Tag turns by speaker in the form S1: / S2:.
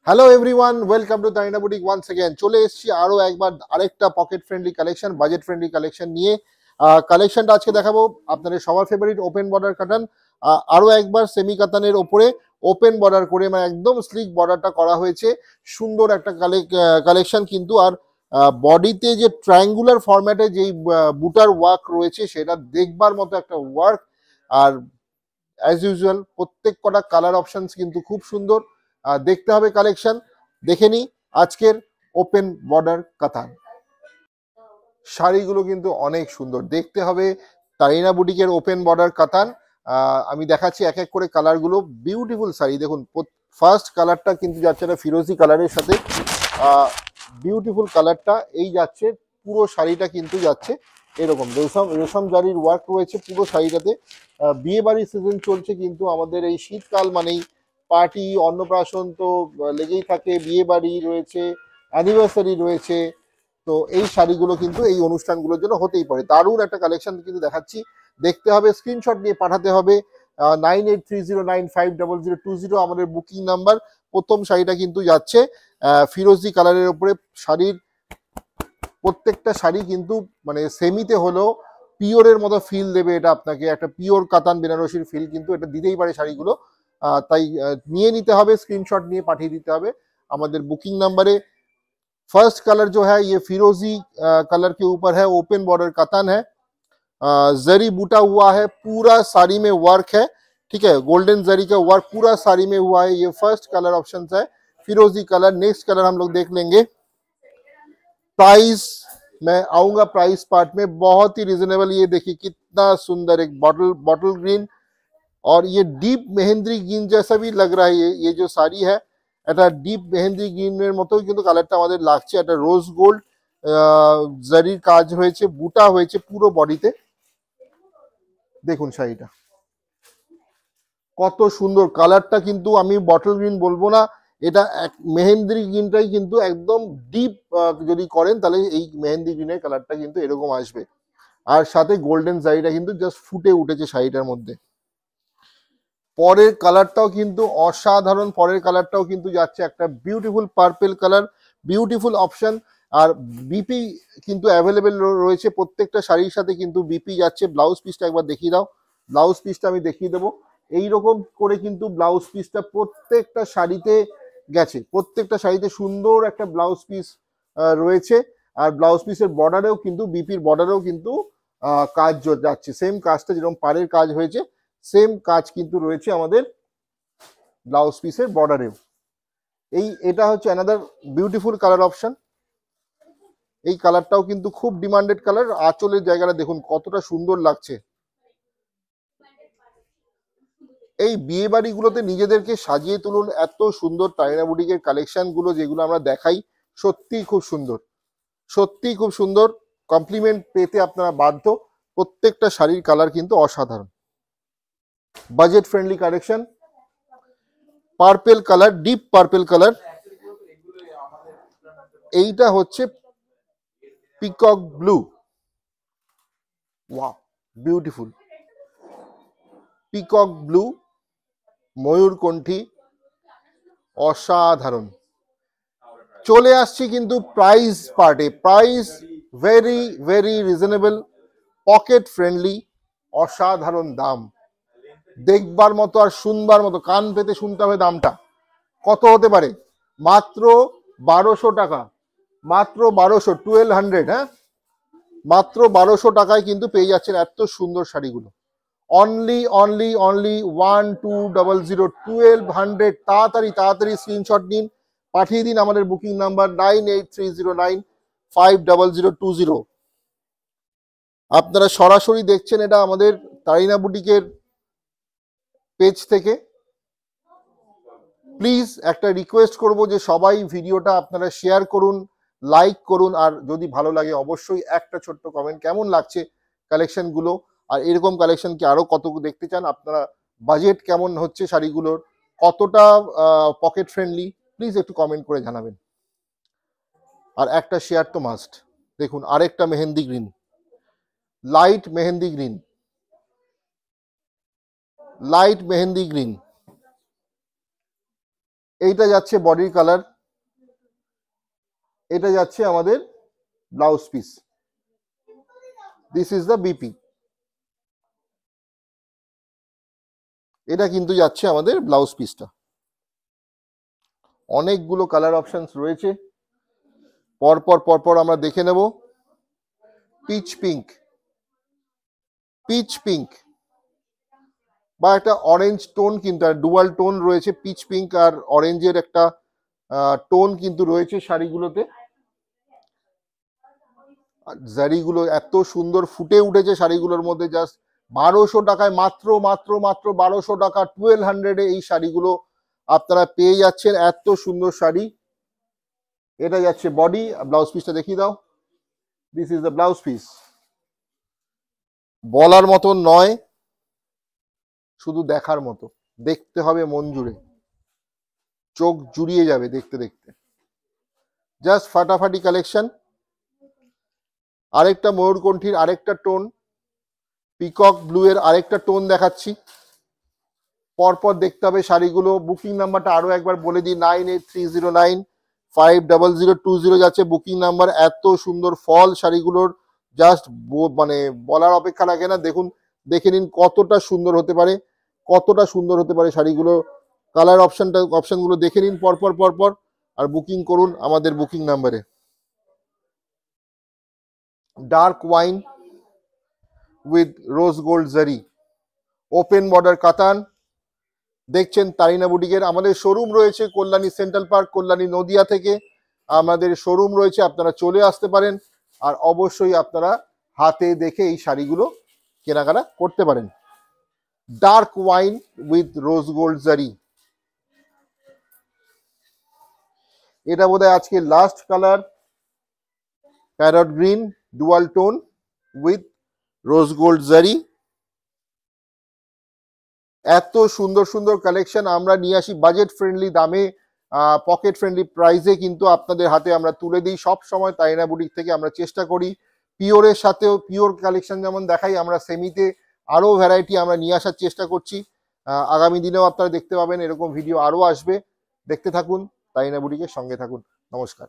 S1: Hello everyone, welcome to Tanina boutique once again. চলে এসেছি আরো একবার আরেকটা pocket friendly collection, budget friendly collection নিয়ে। কালেকশনটা আজকে দেখাবো আপনাদের সবার ফেভারিট ওপেন বর্ডার কাটান। আরো একবার সেমি কাতানের ওপরে ওপেন বর্ডার করে, মানে একদম স্লিক বর্ডারটা করা হয়েছে। সুন্দর একটা কালেকশন কিন্তু। আর বডিতে যে ট্রায়াঙ্গুলার ফরম্যাটে যেই বুটার ওয়ার্ক রয়েছে সেটা দেখবার মতো একটা ওয়ার্ক। আর অ্যাজ ইউজুয়াল প্রত্যেক কটা কালার অপশনস কিন্তু খুব সুন্দর। দেখতে হবে কালেকশন, দেখে নি আজকের ওপেন বর্ডার কাতান। শাড়িগুলো কিন্তু অনেক সুন্দর, দেখতে হবে তারিনা বুটিকের ওপেন বর্ডার কাতান। আমি দেখাচ্ছি এক এক করে কালারগুলো। বিউটিফুল শাড়ি দেখুন। ফার্স্ট কালারটা কিন্তু যাচ্ছে একটা ফিরোজি কালারের সাথে। বিউটিফুল কালারটা এই যাচ্ছে, পুরো শাড়িটা কিন্তু যাচ্ছে এরকম রেশম রেশম জারির ওয়ার্ক রয়েছে পুরো শাড়িটাতে। বিয়ে বাড়ির সিজন চলছে, কিন্তু আমাদের এই শীতকাল মানেই পার্টি অন্নপ্রাশন তো লেগেই থাকে, বিয়ে বাড়ি রয়েছে, অ্যানিভার্সারি রয়েছে। তো এই শাড়িগুলো কিন্তু এই অনুষ্ঠানগুলোর জন্য হতেই পারে। দারুণ একটা কালেকশন কিন্তু দেখাচ্ছি, দেখতে হবে, স্ক্রিনশট নিয়ে পাঠাতে হবে। 9830950020 আমাদের বুকিং নাম্বার। প্রথম শাড়িটা কিন্তু যাচ্ছে ফিরোজি কালারের উপরে। শাড়ির প্রত্যেকটা শাড়ি কিন্তু মানে সেমিতে হলেও পিওরের মতো ফিল দেবে, এটা আপনাকে একটা পিওর কাতান বেনারসির ফিল কিন্তু এটা দিতেই পারে শাড়িগুলো। তাই নিয়ে নিতে হবে, স্ক্রিনশট নিয়ে পাঠিয়ে দিতে হবে আমাদের बुकिंग नंबरे। फर्स्ट कलर जो है ये फिरोजी कलर के ऊपर है, ओपन बॉर्डर कतन है। जरी बूटा हुआ है, पूरा साड़ी में वर्क है। ठीक है, गोल्डन जरी का वर्क पूरा साड़ी में हुआ है। ये फर्स्ट कलर ऑप्शन है फिरोजी कलर। नेक्स्ट कलर हम लोग देख लेंगे। प्राइस मैं आऊंगा प्राइस पार्ट में, बहुत ही रिजनेबल। ये देखिए कितना सुंदर एक बॉटल बॉटल ग्रीन, और ये डीप मेहंदी ग्रीन जैसा भी लग रहा है। ये जो साड़ी है এটা ডিপ মেহেন্দি গ্রিনের মতোই কিন্তু কালারটা আমাদের লাগছে। একটা রোজ গোল্ড জারির কাজ হয়েছে, বুটা হয়েছে পুরো বডিতে। দেখুন শাড়িটা কত সুন্দর, কালারটা কিন্তু আমি বটল গ্রিন বলবো না, এটা এক মেহেন্দি গ্রিনটাই কিন্তু একদম ডিপ। যদি করেন তাহলে এই মেহেন্দি গ্রিনের কালারটা কিন্তু এরকম আসবে। আর সাথে গোল্ডেন জারিটা কিন্তু জাস্ট ফুটে উঠেছে শাড়িটার মধ্যে। পরের কালারটাও কিন্তু অসাধারণ, পরের কালারটাও কিন্তু যাচ্ছে একটা beautiful purple colour, beautiful option. আর বিপি কিন্তু অ্যাভেলেবেল রয়েছে প্রত্যেকটা শাড়ির সাথে, কিন্তু বিপি যাচ্ছে। ব্লাউজ পিসটা একবার দেখিয়ে দাও। ব্লাউজ পিসটা আমি দেখিয়ে দেবো। এইরকম করে কিন্তু ব্লাউজ পিসটা প্রত্যেকটা শাড়িতে গেছে, প্রত্যেকটা শাড়িতে সুন্দর একটা ব্লাউজ পিস রয়েছে। আর ব্লাউজ পিসের বর্ডারেও কিন্তু বিপির বর্ডারেও কিন্তু কাজ যাচ্ছে, সেম কাজটা যেরকম পাড়ের কাজ হয়েছে সেম কাজ কিন্তু রয়েছে আমাদের ব্লাউজ পিসের বর্ডারেও। এটা হচ্ছে অ্যানাদার বিউটিফুল কালার অপশন। এই কালারটাও কিন্তু খুব ডিমান্ডেড কালার। আঁচলের জায়গাটা দেখুন কতটা সুন্দর লাগছে। এই বিয়ে বাড়িগুলোতে নিজেদেরকে সাজিয়ে তুলুন, এত সুন্দর তানিনা বুটিকের কালেকশন গুলো যেগুলো আমরা দেখাই, সত্যিই খুব সুন্দর, সত্যিই খুব সুন্দর। কমপ্লিমেন্ট পেতে আপনারা বাধ্য। প্রত্যেকটা শাড়ির কালার কিন্তু অসাধারণ। Budget friendly collection, purple colour, deep purple colour. এইটা হচ্ছে peacock blue. Wow, beautiful peacock blue, ময়ূরকণ্ঠী, অসাধারণ। চলে আসছি কিন্তু প্রাইস পার্টে। Price very very reasonable, pocket friendly, অসাধারণ দাম। দেখবার মতো আর শুনবার মতো, কান পেতে শুনতে হবে দামটা কত হতে পারে। মাত্র 1200 টাকা, মাত্র 1200, 1200। হ্যাঁ, মাত্র 1200 টাকায় কিন্তু পেয়ে যাচ্ছেন এত সুন্দর শাড়িগুলো। Only only only 1200, 1200। তাড়াতাড়ি তাড়াতাড়ি স্ক্রিনশট নিন, পাঠিয়ে দিন আমাদের বুকিং নাম্বার 9830950020। আপনারা সরাসরি দেখছেন এটা আমাদের তারিনা বুটিকের পেজ থেকে। প্লিজ একটা রিকোয়েস্ট করব যে সবাই ভিডিওটা আপনারা শেয়ার করুন, লাইক করুন, আর যদি ভালো লাগে অবশ্যই একটা ছোট্ট কমেন্ট কেমন লাগছে কালেকশনগুলো, আর এরকম কালেকশন কি আরো কত দেখতে চান আপনারা, বাজেট কেমন হচ্ছে শাড়িগুলোর, কতটা পকেট ফ্রেন্ডলি, প্লিজ একটু কমেন্ট করে জানাবেন। আর একটা শেয়ার তো মাস্ট। দেখুন আরেকটা mehendi green, light mehendi green, light mehendi green. এইটা যাচ্ছে বডির কালার, এটা যাচ্ছে আমাদের blouse piece. This is the BP. এটা কিন্তু যাচ্ছে আমাদের ব্লাউজ পিসটা। অনেকগুলো কালার অপশনস রয়েছে, পরপর পরপর আমরা দেখে নেব। পিচ পিঙ্ক, পিচ পিঙ্ক বা একটা অরেঞ্জ টোন, কিন্তু ডুয়াল টোন রয়েছে, পিচ পিঙ্ক আর অরেঞ্জের একটা টোন কিন্তু রয়েছে শাড়িগুলোতে। জারিগুলো এত সুন্দর ফুটে উঠেছে শাড়িগুলোর মধ্যে, জাস্ট 1200 টাকায়, মাত্র মাত্র মাত্র 1200 টাকা, 1200-এ এই শাড়িগুলো আপনারা পেয়ে যাচ্ছেন। এত সুন্দর শাড়ি। এটা যাচ্ছে বডি। ব্লাউজ পিসটা দেখিয়ে দাও। This is the blouse piece. বলার মতন নয়, শুধু দেখার মতো। দেখতে হবে মন জুড়ে, চোখ জুড়িয়ে যাবে দেখতে দেখতে। জাস্ট ফাটাফাটি কালেকশন। আরেকটা ময়ূরকণ্ঠীর আরেকটা টোন, পিকক ব্লু এর আরেকটা টোন দেখাচ্ছি। পরপর দেখতে হবে শাড়িগুলো। বুকিং নাম্বারটা আরো একবার বলে দিই, 9830950020 যাচ্ছে বুকিং নাম্বার। এত সুন্দর ফল শাড়িগুলোর, জাস্ট মানে বলার অপেক্ষা রাখে না। দেখুন, দেখে নিন কতটা সুন্দর হতে পারে, কতটা সুন্দর হতে পারে শাড়িগুলো। কালার অপশনগুলো দেখে নিন পরপর পরপর, আর বুকিং করুন আমাদের বুকিং নাম্বারে। Dark wine with rose gold জারি, ওপেন বর্ডার কাতান। দেখছেন তারিনা বুটিকের। আমাদের শোরুম রয়েছে কল্যাণী সেন্ট্রাল পার্ক, কল্যাণী নদিয়া থেকে আমাদের শোরুম রয়েছে, আপনারা চলে আসতে পারেন। আর অবশ্যই আপনারা হাতে দেখে এই শাড়িগুলো কেনাকাটা করতে পারেন। Dark wine with rose gold জারি, এটা বোধহয় আজকে last colour. Parrot green dual tone with rose gold জারি। এত সুন্দর সুন্দর কালেকশন আমরা নিয়ে আসি বাজেট ফ্রেন্ডলি দামে, পকেট ফ্রেন্ডলি প্রাইসে কিন্তু আপনাদের হাতে আমরা তুলে দিই সব সময়। তাইনা বুটিক থেকে আমরা চেষ্টা করি পিওরের সাথেও, পিওর কালেকশন যেমন দেখাই, আমরা সেমিতে আরো ভ্যারাইটি আমরা নিয়ে আসার চেষ্টা করছি। আগামী দিনেও আপনারা দেখতে পাবেন, এরকম ভিডিও আরো আসবে। দেখতে থাকুন, তাইনা বুটিকের সঙ্গে থাকুন। নমস্কার।